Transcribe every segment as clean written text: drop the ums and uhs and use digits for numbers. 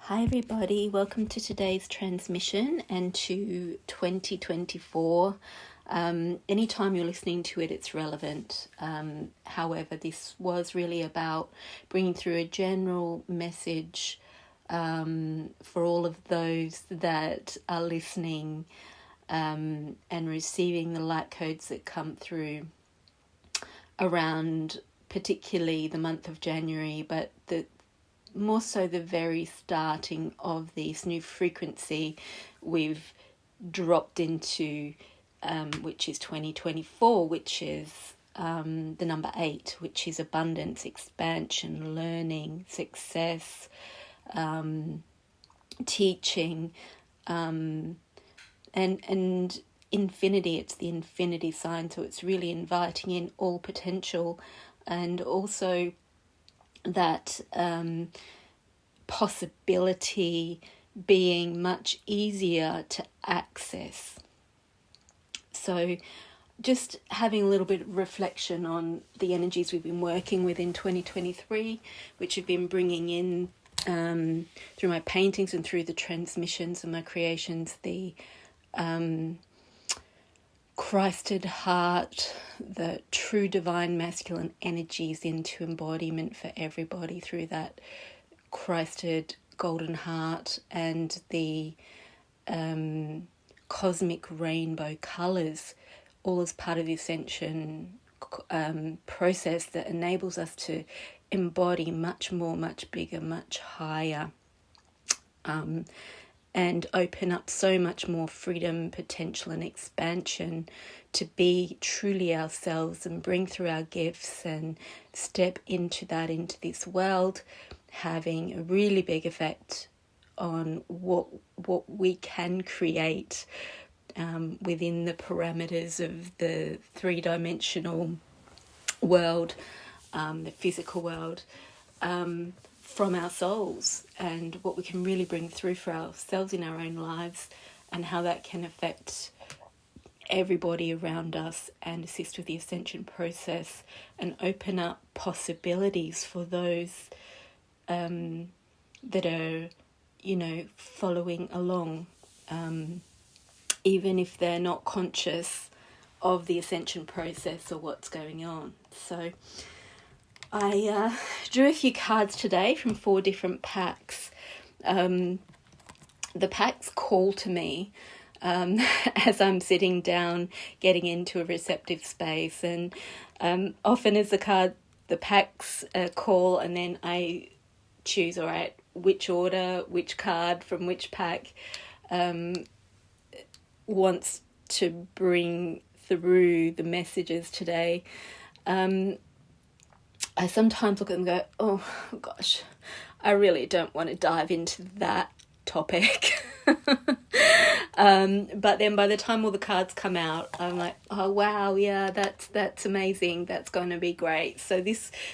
Hi everybody, welcome to today's transmission and to 2024. Anytime you're listening to it, it's relevant. However, this was really about bringing through a general message for all of those that are listening and receiving the light codes that come through around particularly the month of January, but more so the very starting of this new frequency we've dropped into, which is 2024, which is the number 8, which is abundance, expansion, learning, success, teaching, and infinity. It's the infinity sign, so it's really inviting in all potential, and also that possibility being much easier to access. So just having a little bit of reflection on the energies we've been working with in 2023, which have been bringing in through my paintings and through the transmissions and my creations, the Christed heart, the true divine masculine energies into embodiment for everybody through that Christed golden heart, and the cosmic rainbow colours, all as part of the ascension process that enables us to embody much more, much bigger, much higher, and open up so much more freedom, potential and expansion to be truly ourselves and bring through our gifts and step into this world, having a really big effect on what we can create within the parameters of the three-dimensional world, the physical world, from our souls, and what we can really bring through for ourselves in our own lives, and how that can affect everybody around us and assist with the ascension process and open up possibilities for those that are, following along, even if they're not conscious of the ascension process or what's going on. So I drew a few cards today from 4 different packs. The packs call to me as I'm sitting down, getting into a receptive space, and often as the packs call, and then I choose, all right, which order, which card from which pack wants to bring through the messages today. I sometimes look at them and go, oh gosh, I really don't want to dive into that topic. But then by the time all the cards come out, I'm like, oh wow, yeah, that's amazing. That's going to be great. So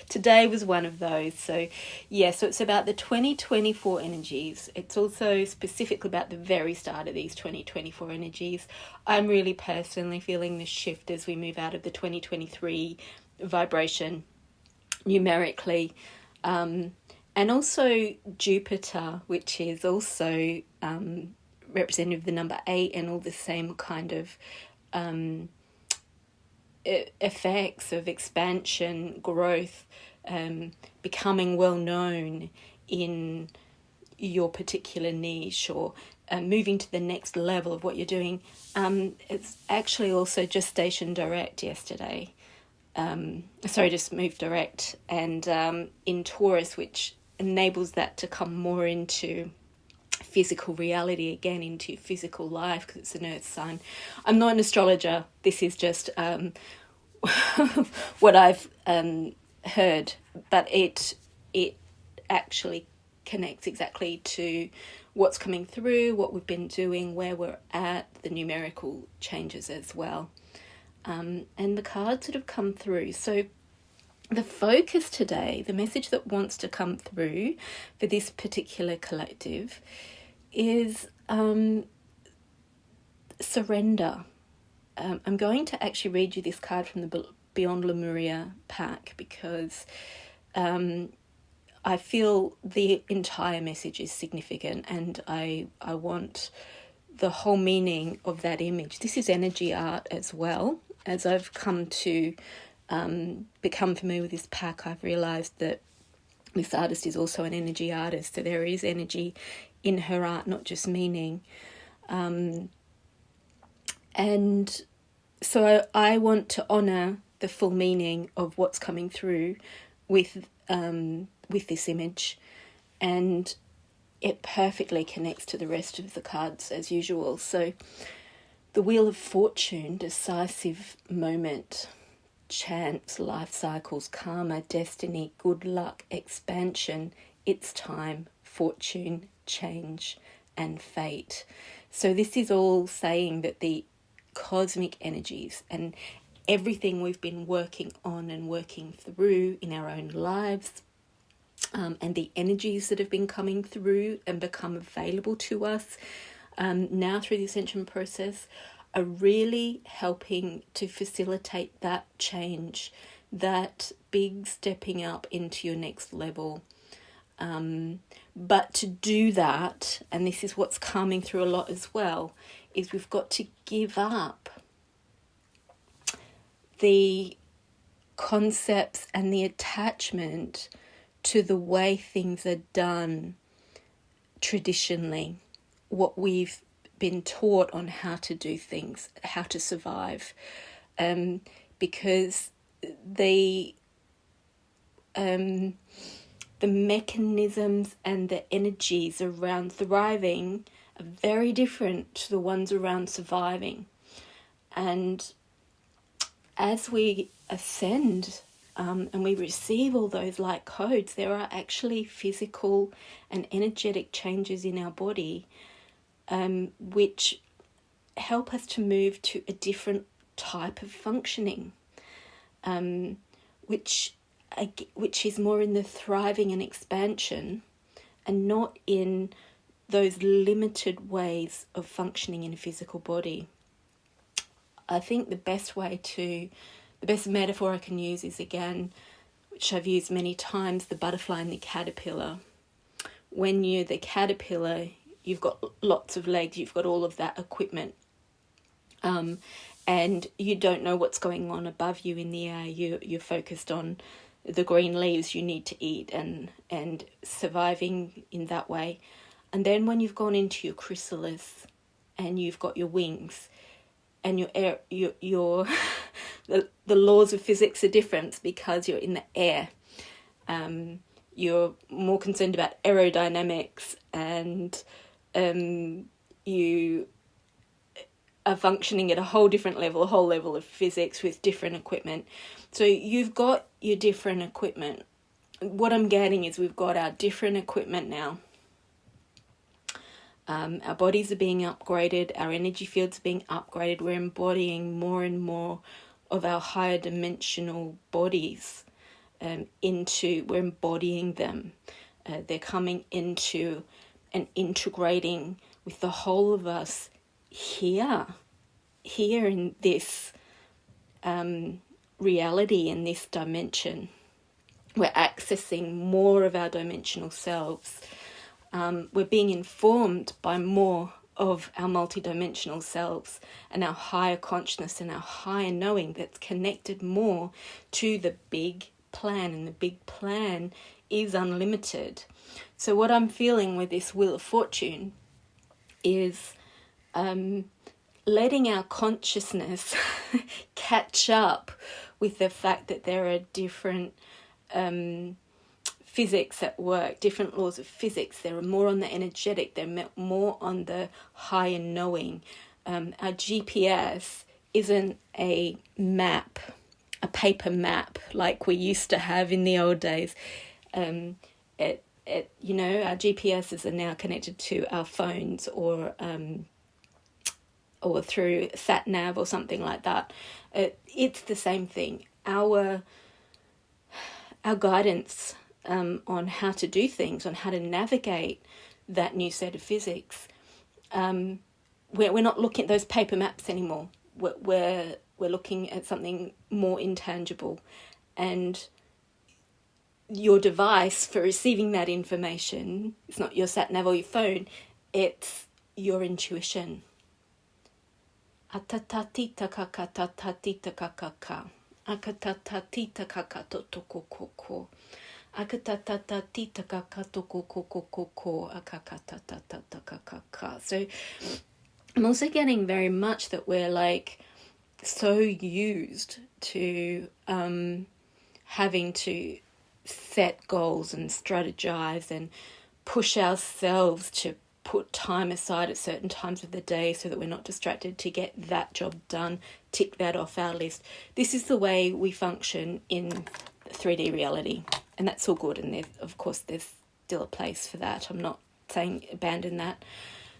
today was one of those. So yeah, so it's about the 2024 energies. It's also specifically about the very start of these 2024 energies. I'm really personally feeling this shift as we move out of the 2023 vibration numerically, and also Jupiter, which is also representative of the number 8 and all the same kind of effects of expansion, growth, becoming well known in your particular niche, or moving to the next level of what you're doing. It's actually also gestation direct yesterday. Just moved direct, and in Taurus, which enables that to come more into physical reality again, into physical life, because it's an earth sign. I'm not an astrologer. This is just what I've heard, but it actually connects exactly to what's coming through, what we've been doing, where we're at, the numerical changes as well. And the cards that have come through. So the focus today, the message that wants to come through for this particular collective is surrender. I'm going to actually read you this card from the Beyond Lemuria pack, because I feel the entire message is significant, and I want the whole meaning of that image. This is energy art as well. As I've come to become familiar with this pack, I've realised that this artist is also an energy artist, so there is energy in her art, not just meaning. And so I want to honour the full meaning of what's coming through with this image, and it perfectly connects to the rest of the cards as usual. So the Wheel of Fortune, decisive moment, chance, life cycles, karma, destiny, good luck, expansion, it's time, fortune, change, and fate. So this is all saying that the cosmic energies and everything we've been working on and working through in our own lives, and the energies that have been coming through and become available to us now through the ascension process, are really helping to facilitate that change, that big stepping up into your next level. But to do that, and this is what's coming through a lot as well, is we've got to give up the concepts and the attachment to the way things are done traditionally, what we've been taught on how to do things, how to survive, because the mechanisms and the energies around thriving are very different to the ones around surviving. And as we ascend and we receive all those light codes, there are actually physical and energetic changes in our body which help us to move to a different type of functioning, which is more in the thriving and expansion, and not in those limited ways of functioning in a physical body. I think the best metaphor I can use is, again, which I've used many times, the butterfly and the caterpillar. When you're the caterpillar, you've got lots of legs, you've got all of that equipment, and you don't know what's going on above you in the air. You're focused on the green leaves you need to eat and surviving in that way. And then when you've gone into your chrysalis and you've got your wings, and your the laws of physics are different because you're in the air. You're more concerned about aerodynamics, and you are functioning at a whole level of physics with different equipment. So you've got your different equipment. What I'm getting is we've got our different equipment now. Our bodies are being upgraded, our energy fields are being upgraded, we're embodying more and more of our higher dimensional bodies we're embodying them. They're coming into and integrating with the whole of us here in this reality, in this dimension. We're accessing more of our dimensional selves. We're being informed by more of our multidimensional selves and our higher consciousness and our higher knowing that's connected more to the big plan, and the big plan is unlimited. So what I'm feeling with this Wheel of Fortune is letting our consciousness catch up with the fact that there are different physics at work, different laws of physics. They're more on the energetic, they're more on the higher knowing. Our GPS isn't a map, a paper map like we used to have in the old days. Our GPSs are now connected to our phones or through sat nav or something like that. It's the same thing. Our guidance on how to do things, on how to navigate that new set of physics. We're not looking at those paper maps anymore. We're looking at something more intangible, and your device for receiving that information. It's not your sat nav or your phone, it's your intuition. Atatatita kakatatatita kakaka. Akatatatita kakatotokokoko. Akatatatita kakatokokokoko. Akakatatatata kakaka. So I'm also getting very much that we're like so used to having to set goals and strategize and push ourselves to put time aside at certain times of the day so that we're not distracted to get that job done, tick that off our list. This is the way we function in 3D reality, and that's all good, and of course there's still a place for that. I'm not saying abandon that,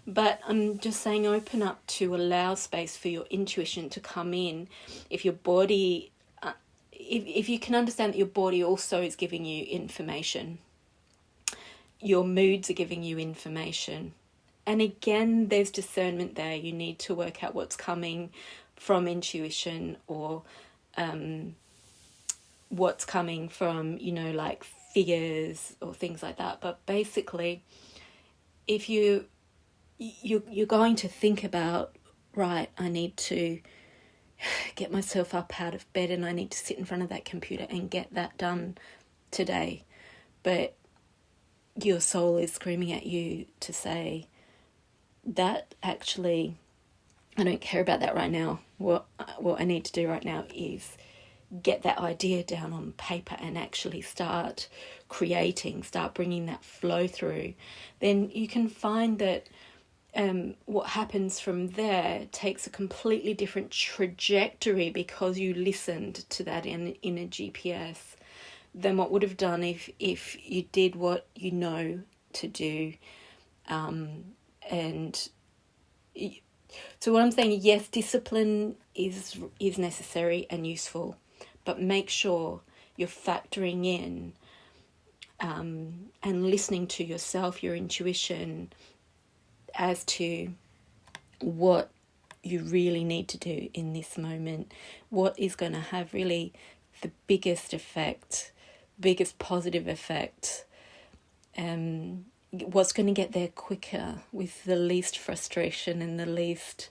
but I'm just saying open up to allow space for your intuition to come in. If your body, if you can understand that your body also is giving you information, your moods are giving you information. And again, there's discernment there. You need to work out what's coming from intuition or what's coming from, like figures or things like that. But basically, if you're going to think about, right, I need to get myself up out of bed and I need to sit in front of that computer and get that done today. But your soul is screaming at you to say, that actually, I don't care about that right now. What I need to do right now is get that idea down on paper and actually start creating, start bringing that flow through. Then you can find that what happens from there takes a completely different trajectory because you listened to that inner GPS than what would have done if you did what you know to do. And so what I'm saying, yes, discipline is necessary and useful, but make sure you're factoring in and listening to yourself, your intuition, as to what you really need to do in this moment, what is going to have really the biggest effect, biggest positive effect, what's going to get there quicker with the least frustration and the least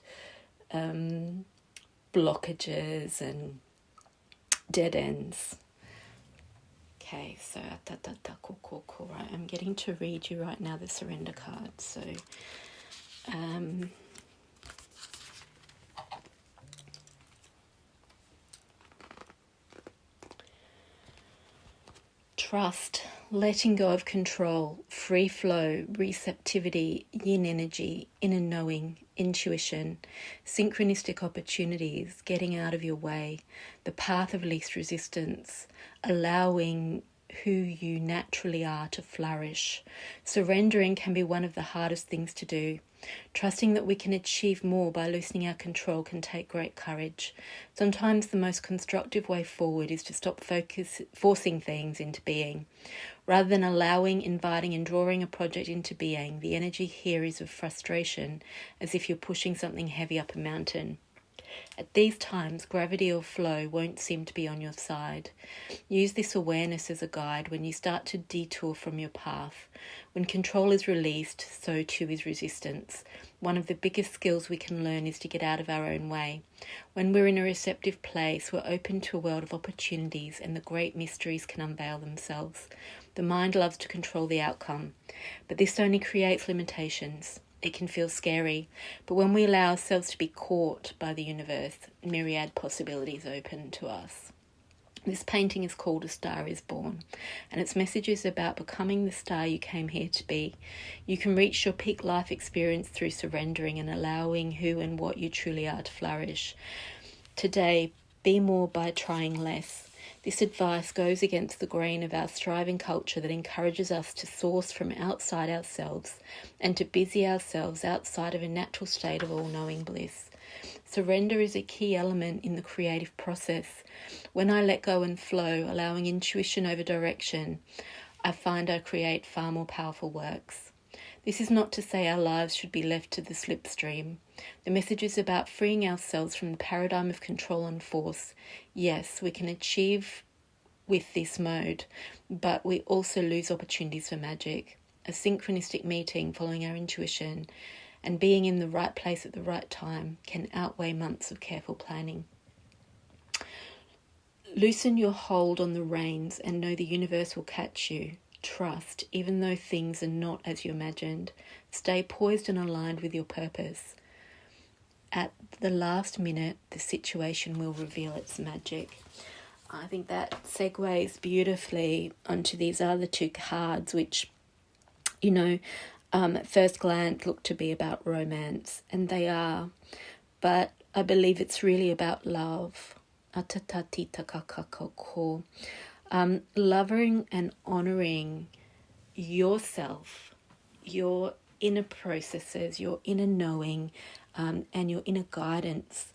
blockages and dead ends. Okay, so right, I'm getting to read you right now the surrender card. So trust, letting go of control, free flow, receptivity, yin energy, inner knowing, intuition, synchronistic opportunities, getting out of your way, the path of least resistance, allowing who you naturally are to flourish. Surrendering can be one of the hardest things to do. Trusting that we can achieve more by loosening our control can take great courage. Sometimes the most constructive way forward is to stop forcing things into being. Rather than allowing, inviting and drawing a project into being, the energy here is of frustration, as if you're pushing something heavy up a mountain. At these times, gravity or flow won't seem to be on your side. Use this awareness as a guide when you start to detour from your path. When control is released, so too is resistance. One of the biggest skills we can learn is to get out of our own way. When we're in a receptive place, we're open to a world of opportunities and the great mysteries can unveil themselves. The mind loves to control the outcome, but this only creates limitations. It can feel scary, but when we allow ourselves to be caught by the universe, myriad possibilities open to us. This painting is called A Star is Born, and its message is about becoming the star you came here to be. You can reach your peak life experience through surrendering and allowing who and what you truly are to flourish. Today, be more by trying less. This advice goes against the grain of our striving culture that encourages us to source from outside ourselves and to busy ourselves outside of a natural state of all-knowing bliss. Surrender is a key element in the creative process. When I let go and flow, allowing intuition over direction, I find I create far more powerful works. This is not to say our lives should be left to the slipstream. The message is about freeing ourselves from the paradigm of control and force. Yes, we can achieve with this mode. but we also lose opportunities for magic. A synchronistic meeting following our intuition and being in the right place at the right time can outweigh months of careful planning. Loosen your hold on the reins and know the universe will catch you. Trust, even though things are not as you imagined. Stay poised and aligned with your purpose. At the last minute, the situation will reveal its magic. I think that segues beautifully onto these other two cards, which, at first glance look to be about romance, and they are, but I believe it's really about love. Loving and honouring yourself, your inner processes, your inner knowing, and your inner guidance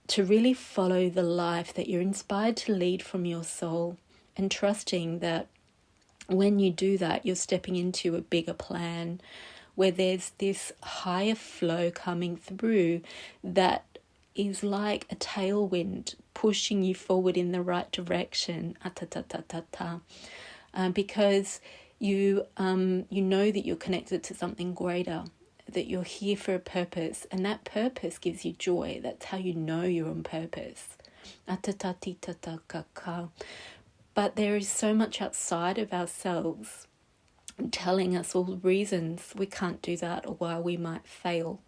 to really follow the life that you're inspired to lead from your soul, and trusting that when you do that, you're stepping into a bigger plan where there's this higher flow coming through that is like a tailwind pushing you forward in the right direction. Because you know that you're connected to something greater, that you're here for a purpose, and that purpose gives you joy. That's how you know you're on purpose. But there is so much outside of ourselves telling us all the reasons we can't do that or why we might fail,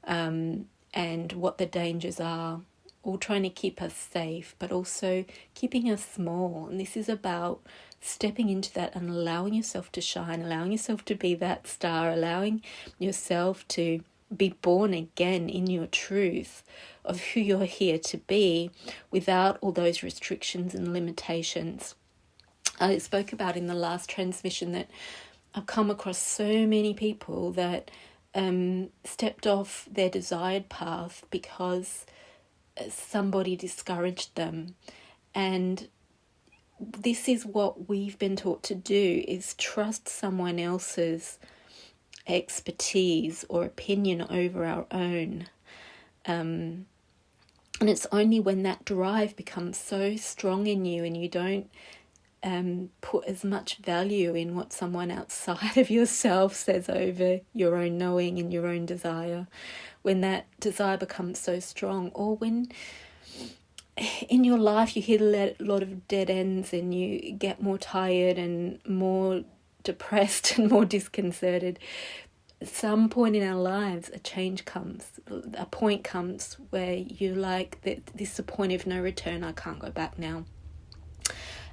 and what the dangers are, all trying to keep us safe, but also keeping us small. And this is about stepping into that and allowing yourself to shine, allowing yourself to be that star, allowing yourself to be born again in your truth of who you're here to be without all those restrictions and limitations. I spoke about in the last transmission that I've come across so many people that stepped off their desired path because somebody discouraged them. And this is what we've been taught to do, is trust someone else's expertise or opinion over our own. And it's only when that drive becomes so strong in you and you don't put as much value in what someone outside of yourself says over your own knowing and your own desire, when that desire becomes so strong, or when in your life you hit a lot of dead ends and you get more tired and more depressed and more disconcerted. At some point in our lives, a change comes, a point comes where you're like, this is a point of no return, I can't go back now.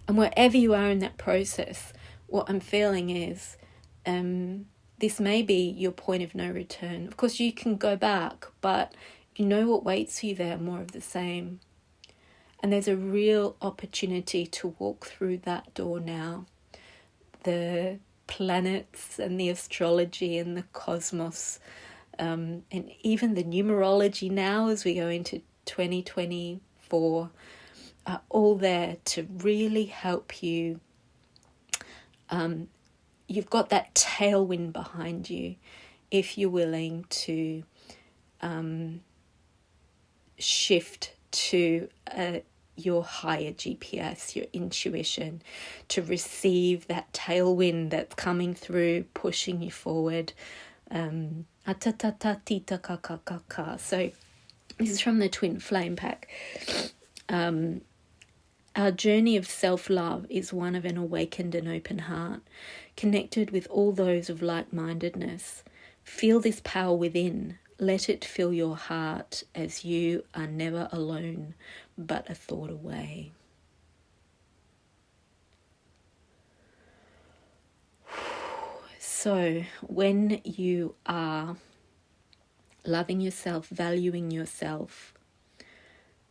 And wherever you are in that process, what I'm feeling is this may be your point of no return. Of course, you can go back, but you know what waits for you there, more of the same. And there's a real opportunity to walk through that door now. The planets and the astrology and the cosmos, and even the numerology now as we go into 2024, are all there to really help you. You've got that tailwind behind you if you're willing to shift to your higher GPS, your intuition, to receive that tailwind that's coming through, pushing you forward. So this is from the Twin Flame Pack. Our journey of self-love is one of an awakened and open heart, connected with all those of like-mindedness. Feel this power within. Let it fill your heart, as you are never alone, but a thought away. So, when you are loving yourself, valuing yourself,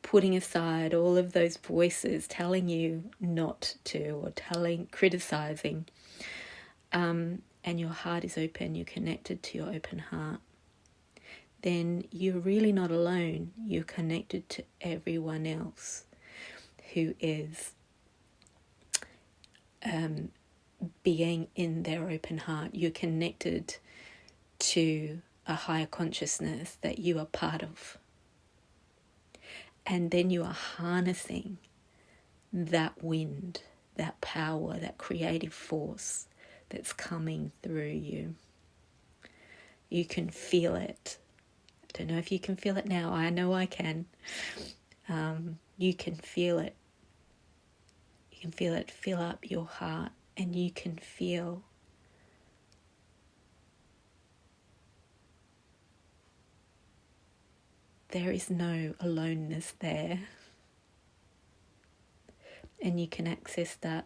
putting aside all of those voices telling you not to, or criticizing, and your heart is open, you're connected to your open heart, then you're really not alone. You're connected to everyone else who is being in their open heart. You're connected to a higher consciousness that you are part of. And then you are harnessing that wind, that power, that creative force that's coming through you. You can feel it. I don't know if you can feel it now. I know I can. You can feel it. You can feel it fill up your heart, and you can feel there is no aloneness there. And you can access that.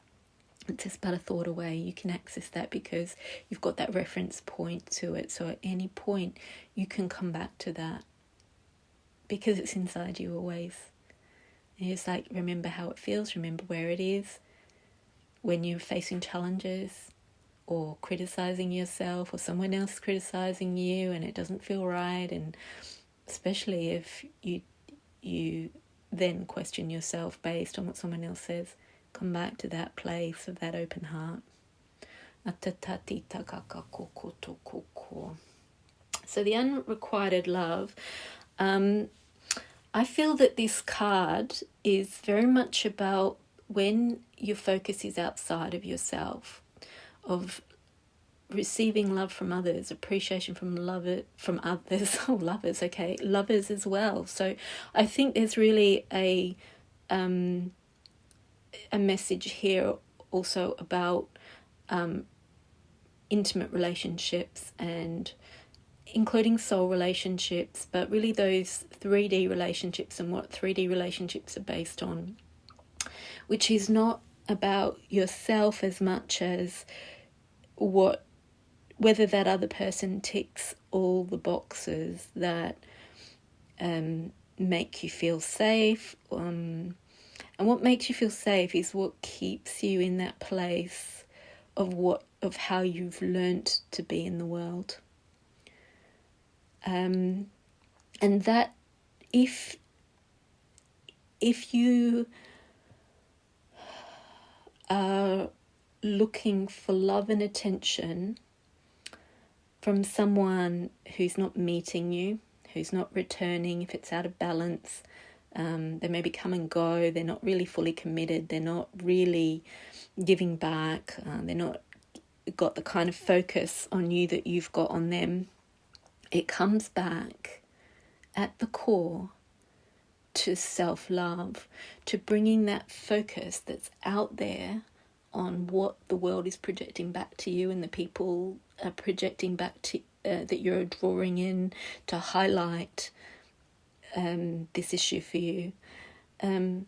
It's just but a thought away. You can access that because you've got that reference point to it. So at any point you can come back to that because it's inside you always. And it's like, remember how it feels, remember where it is when you're facing challenges or criticizing yourself or someone else criticizing you and it doesn't feel right, and especially if you then question yourself based on what someone else says. Come back to that place of that open heart. So the unrequited love, I feel that this card is very much about when your focus is outside of yourself, of receiving love from others, appreciation from others, lovers as well. So I think there's really a message here also about intimate relationships, and including soul relationships, but really those 3D relationships and what 3D relationships are based on, which is not about yourself as much as whether that other person ticks all the boxes that make you feel safe. And what makes you feel safe is what keeps you in that place of how you've learnt to be in the world. And that if you are looking for love and attention from someone who's not meeting you, who's not returning, if it's out of balance, they maybe come and go, they're not really fully committed, they're not really giving back, they're not got the kind of focus on you that you've got on them, it comes back at the core to self-love, to bringing that focus that's out there on what the world is projecting back to you and the people are projecting back to that you're drawing in to highlight this issue for you, and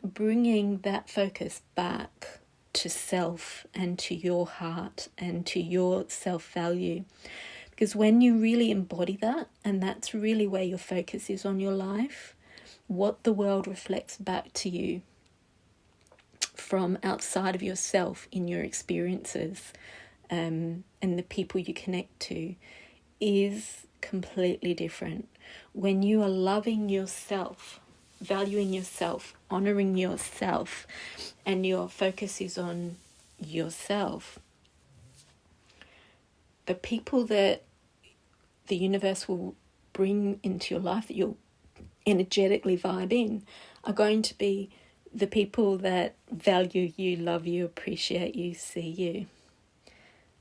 bringing that focus back to self and to your heart and to your self-value. Because when you really embody that, and that's really where your focus is on your life, what the world reflects back to you from outside of yourself in your experiences, and the people you connect to is completely different. When you are loving yourself, valuing yourself, honouring yourself, and your focus is on yourself, the people that the universe will bring into your life that you'll energetically vibe in are going to be the people that value you, love you, appreciate you, see you.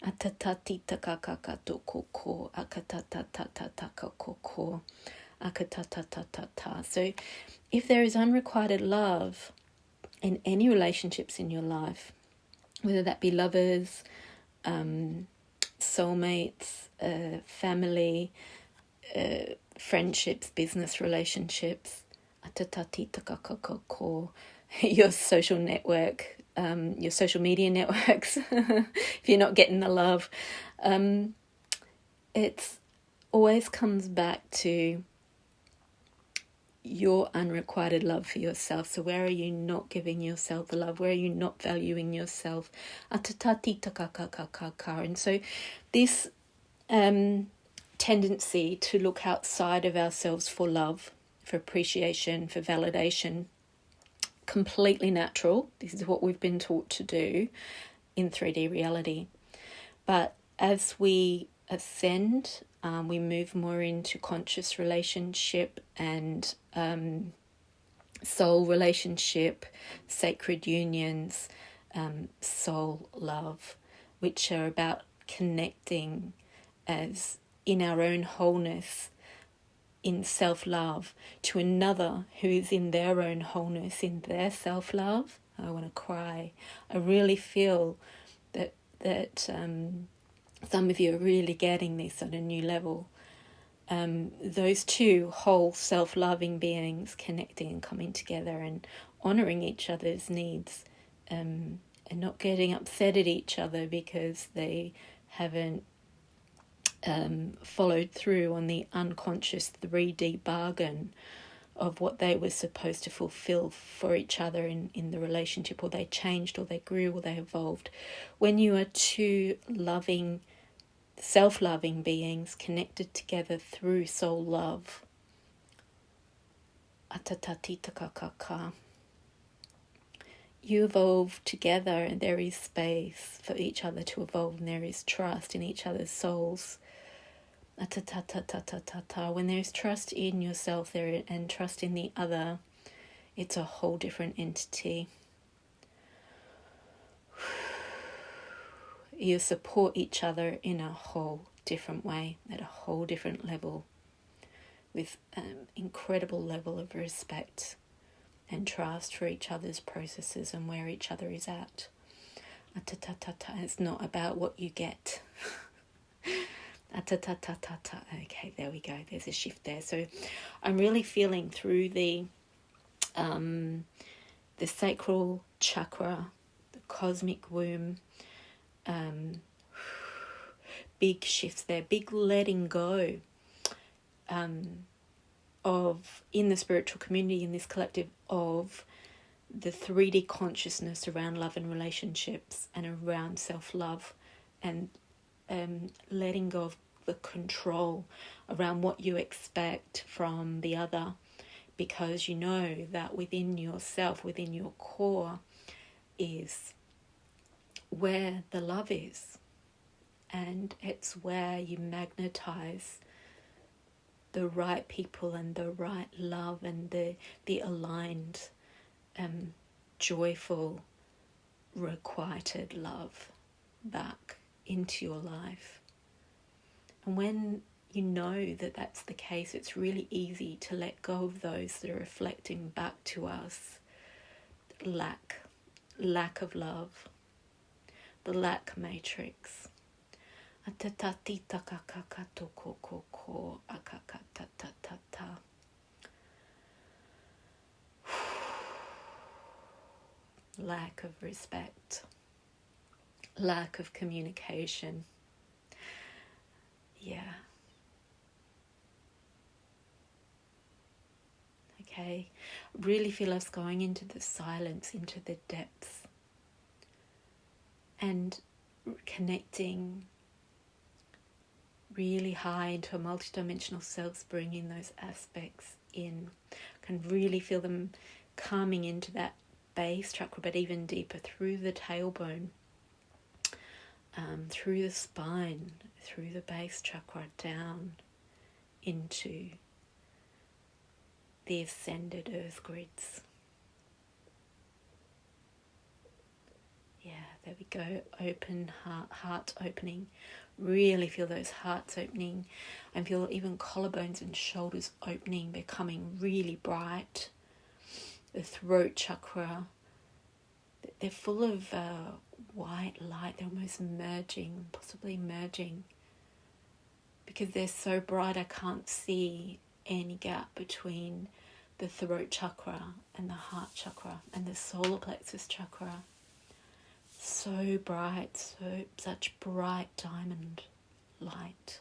So if there is unrequited love in any relationships in your life, whether that be lovers, soulmates, family, friendships, business relationships, your social network, your social media networks, if you're not getting the love, it always comes back to your unrequited love for yourself. So where are you not giving yourself the love? Where are you not valuing yourself? And so this tendency to look outside of ourselves for love, for appreciation, for validation, completely natural. This is what we've been taught to do in 3D reality. But as we ascend, we move more into conscious relationship and soul relationship, sacred unions, soul love, which are about connecting as in our own wholeness, in self-love, to another who is in their own wholeness, in their self-love. I want to cry. I really feel that some of you are really getting this on a new level. Those two whole self-loving beings connecting and coming together and honouring each other's needs, and not getting upset at each other because they haven't followed through on the unconscious 3D bargain of what they were supposed to fulfill for each other in the relationship, or they changed, or they grew, or they evolved. When you are two loving, self-loving beings connected together through soul love, you evolve together, and there is space for each other to evolve, and there is trust in each other's souls. When there's trust in yourself there and trust in the other, it's a whole different entity. You support each other in a whole different way, at a whole different level, with an incredible level of respect and trust for each other's processes and where each other is at. It's not about what you get. Okay, there we go. There's a shift there. So I'm really feeling through the sacral chakra, the cosmic womb, big shifts there, big letting go of, in the spiritual community, in this collective, of the 3D consciousness around love and relationships and around self-love, and letting go of the control around what you expect from the other, because you know that within yourself, within your core, is where the love is, and it's where you magnetize the right people and the right love and the aligned, joyful, requited love back into your life. And when you know that that's the case, it's really easy to let go of those that are reflecting back to us lack of love, the lack matrix. Lack of respect, lack of communication. Yeah. Okay. Really feel us going into the silence, into the depths, and connecting really high into a multidimensional selves, bringing those aspects in. Can really feel them coming into that base chakra, but even deeper through the tailbone, through the spine, through the base chakra, down into the ascended earth grids. Yeah, there we go. Open heart opening. Really feel those hearts opening, and feel even collarbones and shoulders opening, becoming really bright. The throat chakra, they're full of white light. They're almost merging, possibly merging, because they're so bright I can't see any gap between the throat chakra and the heart chakra and the solar plexus chakra. So bright, such bright diamond light.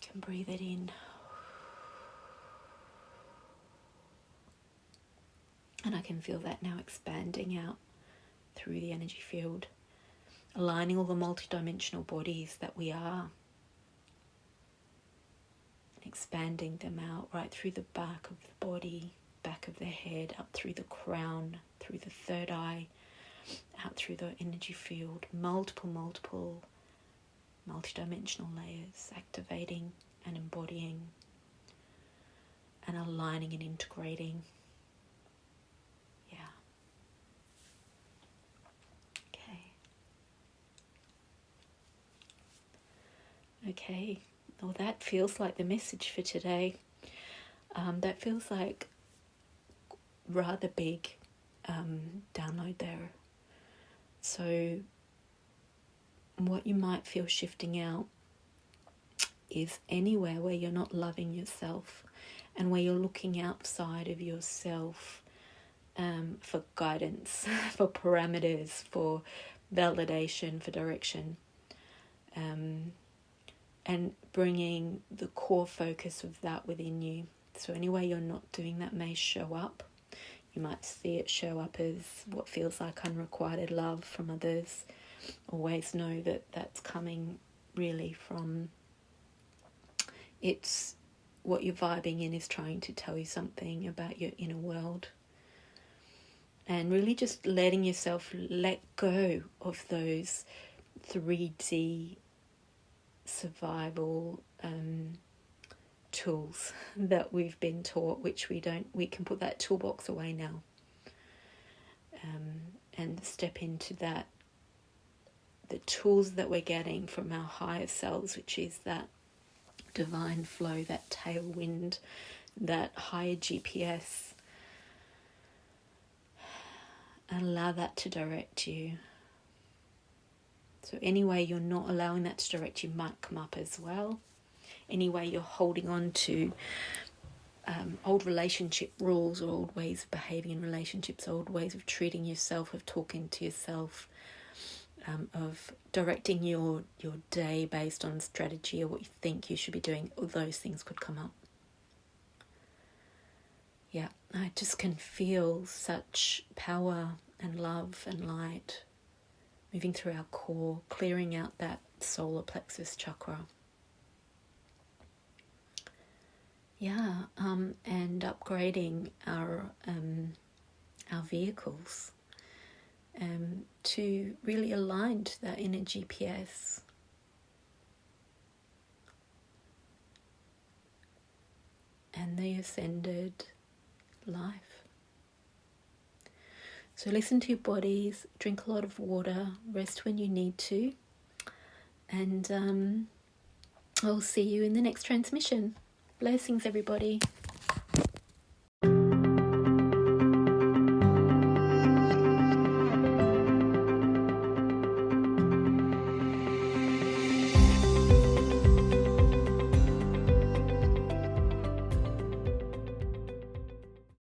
You can breathe it in. And I can feel that now expanding out through the energy field, aligning all the multidimensional bodies that we are, and expanding them out right through the back of the body, back of the head, up through the crown, through the third eye, out through the energy field, multiple multidimensional layers, activating and embodying and aligning and integrating. Yeah. Okay. Well, that feels like the message for today. That feels like rather big download there. So what you might feel shifting out is anywhere where you're not loving yourself and where you're looking outside of yourself for guidance, for parameters, for validation, for direction, and bringing the core focus of that within you. So anywhere you're not doing that may show up. You might see it show up as what feels like unrequited love from others. Always know that that's coming really from, it's what you're vibing in is trying to tell you something about your inner world. And really just letting yourself let go of those 3D survival tools that we've been taught, which we can put that toolbox away now, and step into that, the tools that we're getting from our higher selves, which is that divine flow, that tailwind, that higher GPS, and allow that to direct you. So any way you're not allowing that to direct you might come up as well. Any way you're holding on to old relationship rules or old ways of behaving in relationships, old ways of treating yourself, of talking to yourself, of directing your day based on strategy or what you think you should be doing, all those things could come up. Yeah, I just can feel such power and love and light moving through our core, clearing out that solar plexus chakra. Yeah, and upgrading our vehicles to really align to that inner GPS. And the ascended life. So listen to your bodies, drink a lot of water, rest when you need to, and I'll see you in the next transmission. Blessings, everybody.